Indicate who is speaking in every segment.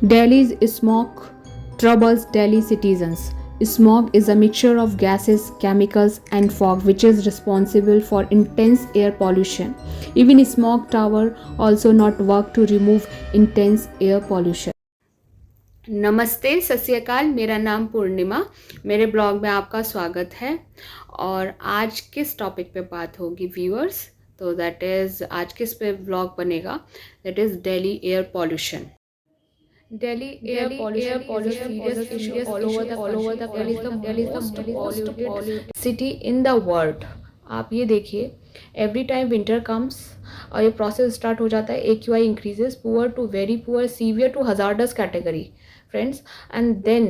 Speaker 1: Delhi's smog troubles Delhi citizens. Smog is a mixture of gases, chemicals, and fog which is responsible for intense air pollution. Even smog tower also not work to remove intense air pollution. नमस्ते, सत श्री अकाल। मेरा नाम पूर्णिमा। मेरे blog में आपका स्वागत है। और आज किस टॉपिक पे बात होगी व्यूअर्स? तो दैट इज़ आज किस पे ब्लॉग बनेगा? That is Delhi air pollution. Delhi air pollution is a serious issue all over the country. Delhi is the most polluted city in the world. आप ये देखिए, every time winter comes और ये process start हो जाता है, AQI increases, poor to very poor, severe to hazardous category, friends, and then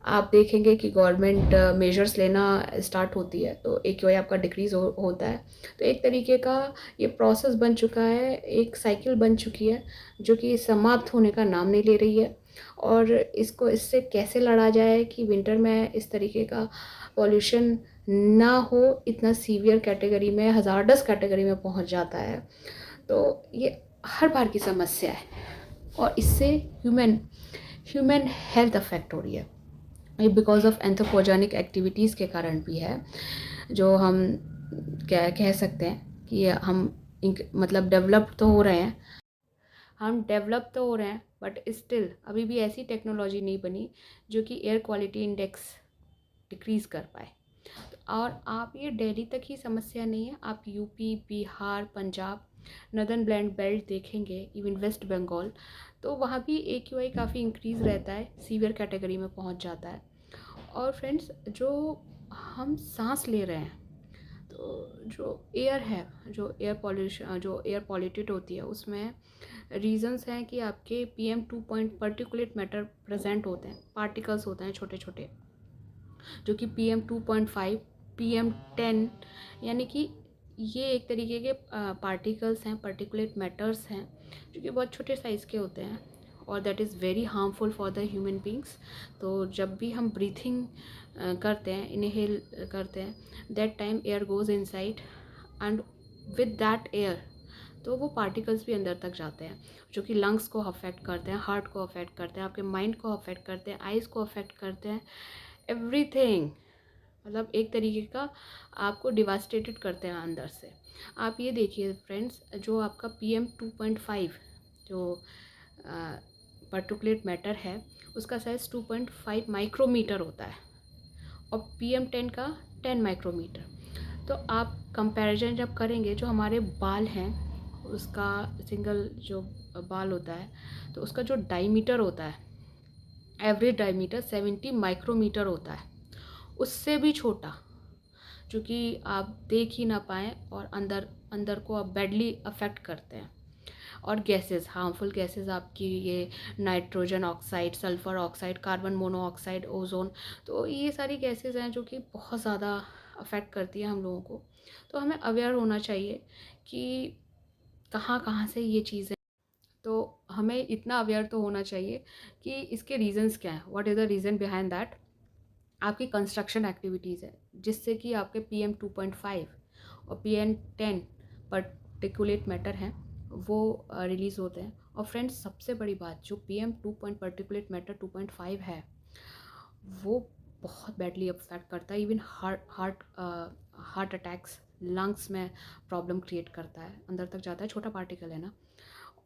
Speaker 1: आप देखेंगे कि गवर्नमेंट मेजर्स लेना स्टार्ट होती है तो AQI आपका डिक्रीज़ होता है। तो एक तरीके का ये प्रोसेस बन चुका है, एक साइकिल बन चुकी है जो कि समाप्त होने का नाम नहीं ले रही है। और इससे कैसे लड़ा जाए कि विंटर में इस तरीके का पॉल्यूशन ना हो, इतना सीवियर कैटेगरी में, हज़ार्डस कैटेगरी में पहुंच जाता है। तो ये हर बार की समस्या है और इससे ह्यूमन हेल्थ अफेक्ट हो रही है। ये बिकॉज ऑफ एंथ्रोपोजेनिक एक्टिविटीज़ के कारण भी है, जो हम क्या कह सकते हैं कि मतलब डेवलप तो हो रहे हैं, बट स्टिल अभी भी ऐसी टेक्नोलॉजी नहीं बनी जो कि एयर क्वालिटी इंडेक्स डिक्रीज़ कर पाए। और आप ये दिल्ली तक ही समस्या नहीं है, आप UP, Bihar, Punjab, northern bland belt देखेंगे, इवन वेस्ट बंगाल, तो वहाँ भी AQI काफ़ी इंक्रीज़ रहता है, सीवियर कैटेगरी में पहुँच जाता है। और फ्रेंड्स, जो हम सांस ले रहे हैं, तो जो एयर है, जो एयर पॉल्यूटेड होती है, उसमें रीजंस हैं कि आपके PM2 पर्टिकुलेट मैटर प्रेजेंट होते हैं, पार्टिकल्स होते हैं छोटे छोटे, जो कि PM2.5, PM10, यानी कि ये एक तरीके के पार्टिकल्स हैं, पर्टिकुलेट मैटर्स हैं, जो कि बहुत छोटे साइज़ के होते हैं और that is very harmful for the human beings. तो जब भी हम ब्रीथिंग करते हैं, इनहेल करते हैं, that time air goes inside and with that air तो वो पार्टिकल्स भी अंदर तक जाते हैं, जो कि लंग्स को अफेक्ट करते हैं, हार्ट को अफेक्ट करते हैं, आपके माइंड को अफेक्ट करते हैं, आइज़ को अफेक्ट करते हैं, एवरीथिंग। मतलब एक तरीके का आपको डिवास्टेटेड करते हैं अंदर से। आप ये देखिए फ्रेंड्स, जो आपका PM2.5 जो पर्टिकुलेट मैटर है, उसका साइज़ 2.5 माइक्रोमीटर होता है और PM10 का 10 माइक्रोमीटर। तो आप कंपैरिजन जब करेंगे, जो हमारे बाल हैं उसका सिंगल जो बाल होता है, तो उसका जो डायमीटर होता है, एवरेज डायमीटर 70 माइक्रोमीटर होता है, उससे भी छोटा, जो कि आप देख ही ना पाएँ और अंदर को आप बैडली अफेक्ट करते हैं। और गैसेस, हार्मफुल गैसेस आपकी ये nitrogen oxide, sulphur oxide, carbon monoxide, ozone, तो ये सारी गैसेस हैं जो कि बहुत ज़्यादा अफेक्ट करती है हम लोगों को। तो हमें अवेयर होना चाहिए कि कहाँ कहाँ से ये चीज़ें, तो हमें इतना अवेयर तो होना चाहिए कि इसके रीज़न्स क्या हैं, what is the reason behind that. आपकी कंस्ट्रक्शन एक्टिविटीज़ है जिससे कि आपके PM2.5 और PM10 पर्टिकुलेट मैटर हैं, वो रिलीज़ होते हैं। और फ्रेंड्स, सबसे बड़ी बात, जो PM2 पर्टिकुलेट मैटर 2.5 है, वो बहुत बैडली अफेक्ट करता है, इवन हार्ट अटैक्स, लंग्स में प्रॉब्लम क्रिएट करता है, अंदर तक जाता है, छोटा पार्टिकल है ना।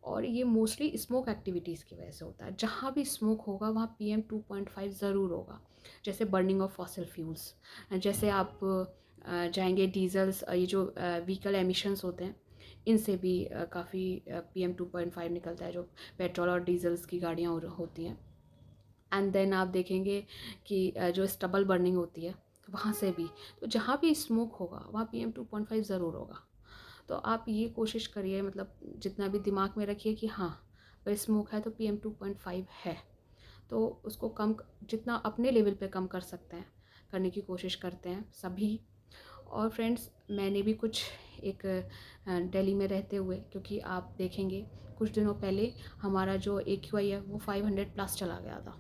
Speaker 1: और ये मोस्टली स्मोक एक्टिविटीज़ की वजह से होता है। जहाँ भी स्मोक होगा वहाँ PM2.5 ज़रूर होगा, जैसे बर्निंग ऑफ फॉसिल फ्यूल्स, जैसे आप जाएंगे डीजल्स, ये जो व्हीकल एमिशंस होते हैं, इनसे भी काफ़ी PM2.5 निकलता है, जो पेट्रोल और डीजल्स की गाड़ियाँ होती हैं। एंड देन आप देखेंगे कि जो स्टबल बर्निंग होती है, वहाँ से भी। तो जहाँ भी स्मोक होगा वहाँ PM2.5 ज़रूर होगा। तो आप ये कोशिश करिए, मतलब जितना भी दिमाग में रखिए कि हाँ, अगर स्मोक है तो PM2.5 है, तो उसको कम, जितना अपने लेवल पे कम कर सकते हैं करने की कोशिश करते हैं सभी। और फ्रेंड्स, मैंने भी कुछ एक दिल्ली में रहते हुए, क्योंकि आप देखेंगे कुछ दिनों पहले हमारा जो AQI है वो 500 प्लस चला गया था,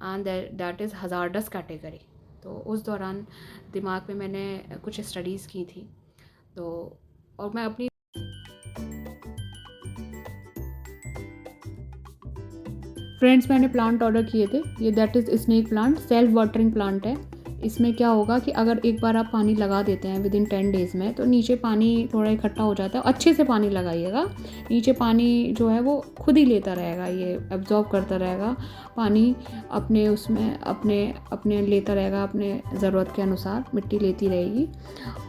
Speaker 1: and that is hazards category. तो उस दौरान दिमाग में मैंने कुछ स्टडीज़ की थी, तो और मैं अपनी फ्रेंड्स मैंने प्लांट ऑर्डर किए थे, ये that is snake plant, self watering plant है। इसमें क्या होगा कि अगर एक बार आप पानी लगा देते हैं विद इन 10 डेज़ में, तो नीचे पानी थोड़ा इकट्ठा हो जाता है। अच्छे से पानी लगाइएगा, नीचे पानी जो है वो खुद ही लेता रहेगा, ये एब्जॉर्ब करता रहेगा पानी, अपने उसमें अपने अपने लेता रहेगा, अपने ज़रूरत के अनुसार मिट्टी लेती रहेगी।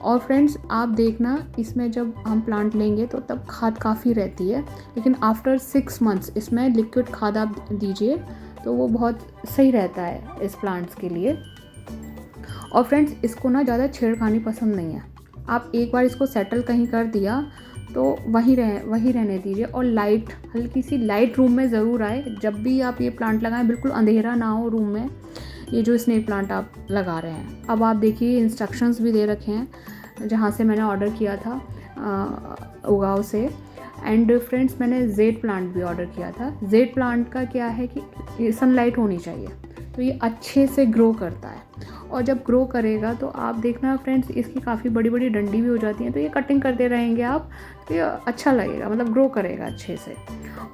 Speaker 1: और फ्रेंड्स आप देखना, इसमें जब हम प्लांट लेंगे तो तब खाद काफ़ी रहती है, लेकिन आफ्टर 6 मंथ्स इसमें लिक्विड खाद आप दीजिए तो वो बहुत सही रहता है इस प्लांट्स के लिए। और फ्रेंड्स इसको ना ज़्यादा छेड़खानी पसंद नहीं है। आप एक बार इसको सेटल कहीं कर दिया तो वहीं रहने दीजिए। और लाइट, हल्की सी लाइट रूम में ज़रूर आए जब भी आप ये प्लांट लगाएं, बिल्कुल अंधेरा ना हो रूम में, ये जो स्नेक प्लांट आप लगा रहे हैं। अब आप देखिए इंस्ट्रक्शंस भी दे रखे हैं जहाँ से मैंने ऑर्डर किया था, उगाओ से। एंड फ्रेंड्स मैंने जेड प्लांट भी ऑर्डर किया था। जेड प्लांट का क्या है कि सनलाइट होनी चाहिए तो ये अच्छे से ग्रो करता है। और जब ग्रो करेगा तो आप देखना फ्रेंड्स, इसकी काफ़ी बड़ी बड़ी डंडी भी हो जाती हैं, तो ये कटिंग करते रहेंगे आप तो ये अच्छा लगेगा, मतलब ग्रो करेगा अच्छे से।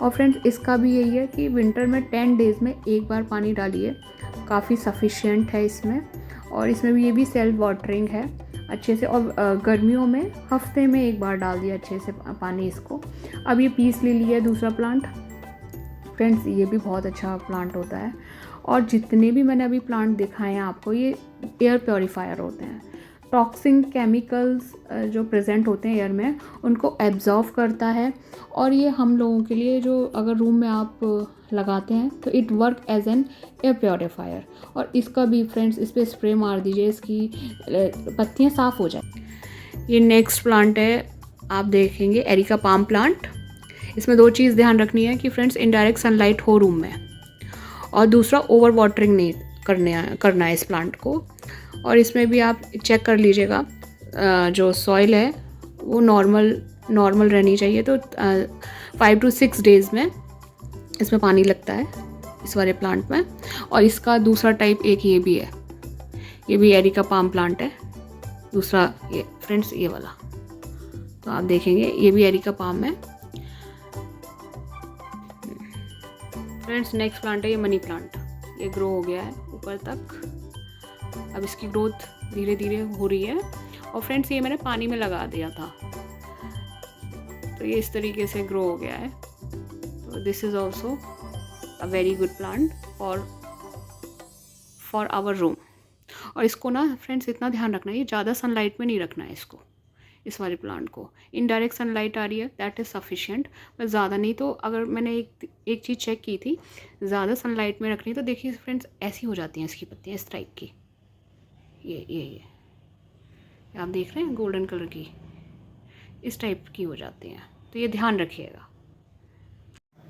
Speaker 1: और फ्रेंड्स इसका भी यही है कि विंटर में 10 डेज़ में एक बार पानी डालिए, काफ़ी सफिशिएंट है इसमें। और इसमें भी ये भी सेल्फ वाटरिंग है अच्छे से। और गर्मियों में हफ्ते में एक बार डाल दिया अच्छे से पानी इसको। अब ये पीस ले लिया दूसरा प्लांट। फ्रेंड्स ये भी बहुत अच्छा प्लांट होता है। और जितने भी मैंने अभी प्लांट दिखाए हैं आपको, ये एयर प्योरीफायर होते हैं। टॉक्सिक केमिकल्स जो प्रेजेंट होते हैं एयर में, उनको एब्जॉर्व करता है। और ये हम लोगों के लिए, जो अगर रूम में आप लगाते हैं तो it work as an air purifier. और इसका भी फ्रेंड्स इस पर स्प्रे मार दीजिए, इसकी पत्तियाँ साफ़ हो जाए। ये नेक्स्ट प्लांट है, आप देखेंगे एरिका पाम प्लांट। इसमें 2 चीज़ ध्यान रखनी है कि फ्रेंड्स इनडायरेक्ट सनलाइट हो रूम में, और दूसरा ओवर वाटरिंग नहीं करना है इस प्लांट को। और इसमें भी आप चेक कर लीजिएगा, जो सॉइल है वो नॉर्मल रहनी चाहिए। तो 5 to 6 डेज़ में इसमें पानी लगता है इस वाले प्लांट में। और इसका दूसरा टाइप एक ये भी है, ये भी एरिका पाम प्लांट है दूसरा, ये फ्रेंड्स ये वाला। तो आप देखेंगे ये भी एरिका पाम है। फ्रेंड्स नेक्स्ट प्लांट है ये मनी प्लांट। ये ग्रो हो गया है ऊपर तक, अब इसकी ग्रोथ धीरे धीरे हो रही है। और फ्रेंड्स ये मैंने पानी में लगा दिया था तो ये इस तरीके से ग्रो हो गया है। तो this is also a very good plant for our room. और इसको ना फ्रेंड्स इतना ध्यान रखना है, ये ज़्यादा सनलाइट में नहीं रखना है इसको, इस वाले प्लांट को। इनडायरेक्ट सनलाइट आ रही है दैट इज़ सफिशिएंट, बस ज़्यादा नहीं। तो अगर मैंने एक चीज़ चेक की थी, ज़्यादा सनलाइट में रखनी तो देखिए फ्रेंड्स ऐसी हो जाती हैं इसकी पत्तियाँ, इस टाइप की, ये आप देख रहे हैं गोल्डन कलर की, इस टाइप की हो जाती हैं। तो ये ध्यान रखिएगा।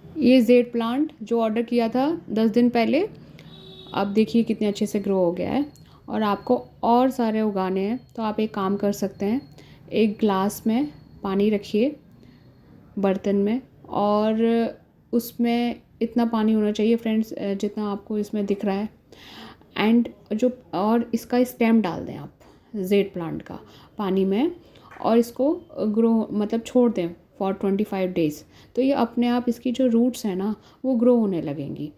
Speaker 1: ये जेड प्लांट जो ऑर्डर किया था 10 दिन पहले, आप देखिए कितने अच्छे से ग्रो हो गया है। और आपको और सारे उगाने हैं तो आप एक काम कर सकते हैं, एक ग्लास में पानी रखिए बर्तन में, और उसमें इतना पानी होना चाहिए फ्रेंड्स जितना आपको इसमें दिख रहा है। एंड और इसका स्टेम डाल दें आप जेड प्लांट का पानी में, और इसको ग्रो मतलब छोड़ दें फॉर 25 डेज़। तो ये अपने आप इसकी जो रूट्स हैं ना वो ग्रो होने लगेंगी।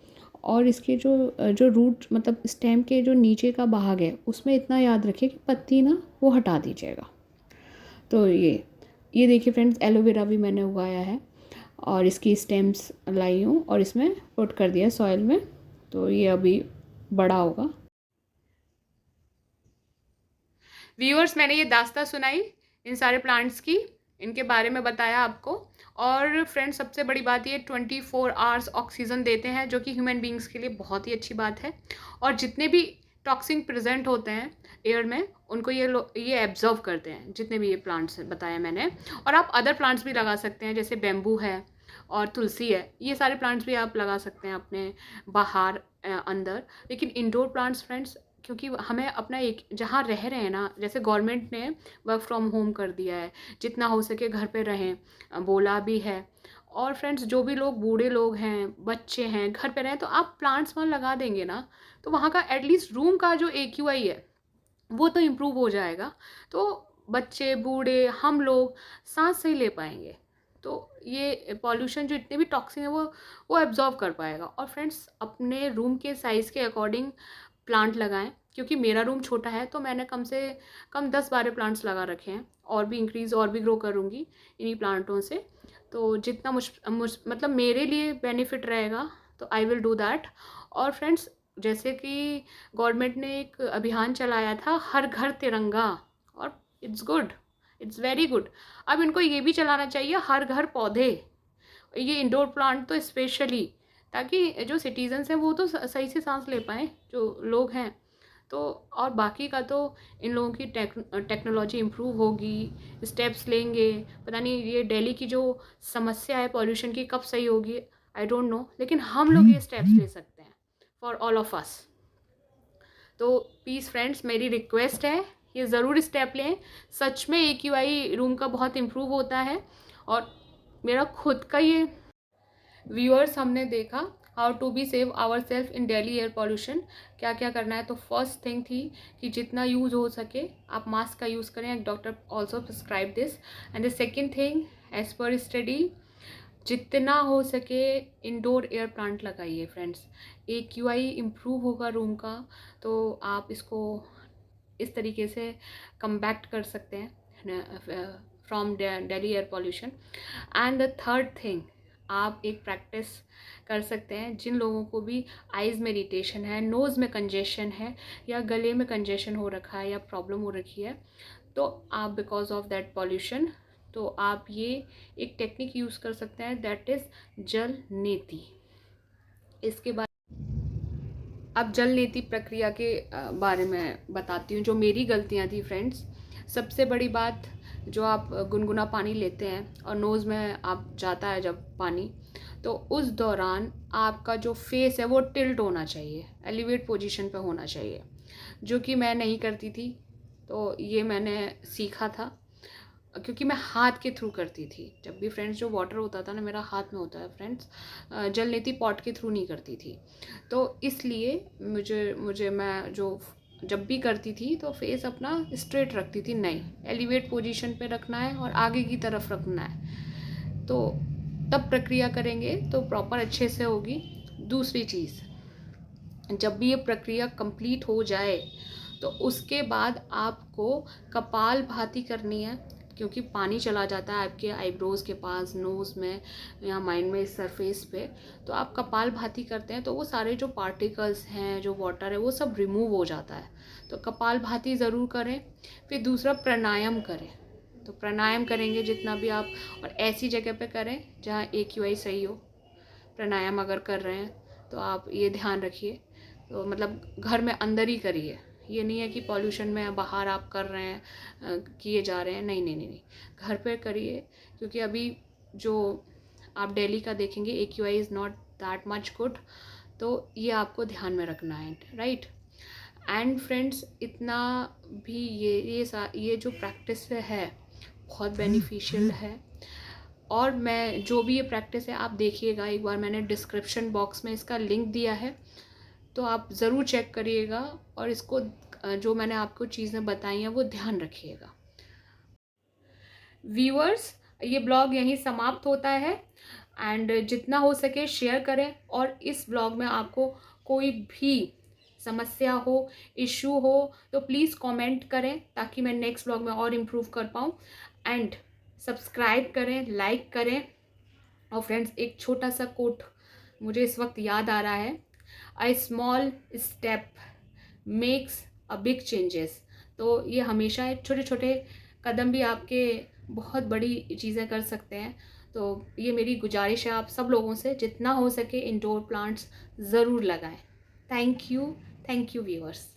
Speaker 1: और इसके जो रूट मतलब स्टेम के जो नीचे का भाग है उसमें इतना याद रखिए कि पत्ती ना वो हटा दीजिएगा। तो ये देखिए फ्रेंड्स, एलोवेरा भी मैंने उगाया है और इसकी स्टेम्स लाई हूँ और इसमें पुट कर दिया सॉइल में, तो ये अभी बड़ा होगा। व्यूअर्स मैंने ये दास्तां सुनाई इन सारे प्लांट्स की, इनके बारे में बताया आपको। और फ्रेंड्स सबसे बड़ी बात ये 24 आवर्स ऑक्सीजन देते हैं, जो कि ह्यूमन बींग्स के लिए बहुत ही अच्छी बात है। और जितने भी टॉक्सिन प्रेजेंट होते हैं एयर में उनको ये एब्जॉर्व करते हैं, जितने भी ये प्लांट्स बताए मैंने। और आप अदर प्लांट्स भी लगा सकते हैं, जैसे बेम्बू है और तुलसी है, ये सारे प्लांट्स भी आप लगा सकते हैं अपने बाहर अंदर। लेकिन इंडोर प्लांट्स फ्रेंड्स, क्योंकि हमें अपना एक जहाँ रह रहे हैं ना, जैसे गवर्नमेंट ने वर्क फ्रॉम होम कर दिया है, जितना हो सके घर पे रहें बोला भी है। और फ्रेंड्स जो भी लोग बूढ़े लोग हैं, बच्चे हैं, घर पे रहें, तो आप प्लांट्स वहाँ लगा देंगे ना, तो वहाँ का एटलीस्ट रूम का जो AQI है वो तो इम्प्रूव हो जाएगा। तो बच्चे बूढ़े हम लोग सांस सही ले पाएंगे। तो ये पॉल्यूशन जो इतने भी टॉक्सिन है वो एब्जॉर्ब कर पाएगा। और फ्रेंड्स, अपने रूम के साइज़ के अकॉर्डिंग प्लांट लगाएं, क्योंकि मेरा रूम छोटा है तो मैंने कम से कम 10-12 प्लांट्स लगा रखे हैं, और भी इंक्रीज़ और भी ग्रो करूँगी इन्हीं प्लांटों से। तो जितना मतलब मेरे लिए बेनिफिट रहेगा तो आई विल डू दैट। और फ्रेंड्स, जैसे कि गवर्नमेंट ने एक अभियान चलाया था, हर घर तिरंगा, और it's good, it's very good. अब इनको ये भी चलाना चाहिए, हर घर पौधे, ये इंडोर प्लांट तो स्पेशली, ताकि जो सिटीजन्स हैं वो तो सही से सांस ले पाएँ, जो लोग हैं। तो और बाकी का तो इन लोगों की टेक्नोलॉजी इम्प्रूव होगी, स्टेप्स लेंगे। पता नहीं ये दिल्ली की जो समस्या है पॉल्यूशन की कब सही होगी, आई डोंट नो, लेकिन हम लोग ये स्टेप्स ले सकते हैं फॉर ऑल ऑफ अस। तो प्लीज़ फ्रेंड्स, मेरी रिक्वेस्ट है, ये ज़रूर स्टेप लें। सच में AQI रूम का बहुत इम्प्रूव होता है। और मेरा खुद का ये व्यूअर्स, हमने देखा how to be save our self in Delhi air pollution, क्या क्या करना है। तो फर्स्ट थिंग थी कि जितना यूज़ हो सके आप मास्क का यूज़ करें, एक doctor also prescribe this. And the second thing, as per study, जितना हो सके इंडोर एयर प्लांट लगाइए फ्रेंड्स। AQI इम्प्रूव होगा रूम का, तो आप इसको इस तरीके से कम्बैक्ट कर सकते हैं from Delhi air pollution. And the third thing, आप एक प्रैक्टिस कर सकते हैं, जिन लोगों को भी आइज़ में इरिटेशन है, नोज़ में कंजेशन है, या गले में कंजेशन हो रखा है, या प्रॉब्लम हो रखी है, तो आप बिकॉज ऑफ दैट पॉल्यूशन, तो आप ये एक टेक्निक यूज़ कर सकते हैं, दैट इज़ जल नेति। इसके बाद अब जल नीति प्रक्रिया के बारे में बताती हूँ, जो मेरी गलतियाँ थी फ्रेंड्स। सबसे बड़ी बात, जो आप गुनगुना पानी लेते हैं और नोज़ में आप जाता है जब पानी, तो उस दौरान आपका जो फेस है वो टिल्ट होना चाहिए, एलिवेट पोजीशन पे होना चाहिए, जो कि मैं नहीं करती थी। तो ये मैंने सीखा था, क्योंकि मैं हाथ के थ्रू करती थी। जब भी फ्रेंड्स जो वाटर होता था ना, मेरा हाथ में होता है फ्रेंड्स, जल नीति पॉट के थ्रू नहीं करती थी। तो इसलिए मैं जो जब भी करती थी तो फेस अपना स्ट्रेट रखती थी, नहीं, एलिवेट पोजीशन पे रखना है और आगे की तरफ रखना है। तो तब प्रक्रिया करेंगे तो प्रॉपर अच्छे से होगी। दूसरी चीज़, जब भी ये प्रक्रिया कंप्लीट हो जाए तो उसके बाद आपको कपाल भाती करनी है, क्योंकि पानी चला जाता है आपके आईब्रोज़ के पास, नोज़ में, या माइंड में, इस सरफेस पे। तो आप कपाल भाती करते हैं तो वो सारे जो पार्टिकल्स हैं, जो वाटर है, वो सब रिमूव हो जाता है। तो कपाल भाती ज़रूर करें। फिर दूसरा, प्राणायाम करें। तो प्राणायाम करेंगे जितना भी आप, और ऐसी जगह पे करें जहाँ AQI सही हो। प्राणायाम अगर कर रहे हैं तो आप ये ध्यान रखिए, तो मतलब घर में अंदर ही करिए। ये नहीं है कि पॉल्यूशन में बाहर आप कर रहे हैं, किए जा रहे हैं, नहीं नहीं नहीं नहीं, घर पे करिए। क्योंकि अभी जो आप दिल्ली का देखेंगे, AQI is not that much good, तो ये आपको ध्यान में रखना है, राइट। एंड फ्रेंड्स, इतना भी ये जो प्रैक्टिस है बहुत बेनिफिशियल है। और मैं जो भी ये प्रैक्टिस है आप देखिएगा, एक बार मैंने डिस्क्रिप्शन बॉक्स में इसका लिंक दिया है, तो आप ज़रूर चेक करिएगा, और इसको जो मैंने आपको चीज़ें बताई हैं वो ध्यान रखिएगा। व्यूअर्स, ये ब्लॉग यहीं समाप्त होता है। एंड जितना हो सके शेयर करें, और इस ब्लॉग में आपको कोई भी समस्या हो, इशू हो, तो प्लीज़ कमेंट करें, ताकि मैं नेक्स्ट ब्लॉग में और इम्प्रूव कर पाऊँ। एंड सब्सक्राइब करें, लाइक करें। और फ्रेंड्स, एक छोटा सा कोट मुझे इस वक्त याद आ रहा है, a small step makes a big changes. तो ये हमेशा है, छोटे छोटे कदम भी आपके बहुत बड़ी चीज़ें कर सकते हैं। तो ये मेरी गुजारिश है आप सब लोगों से, जितना हो सके इंडोर प्लांट्स ज़रूर लगाएं। Thank you viewers.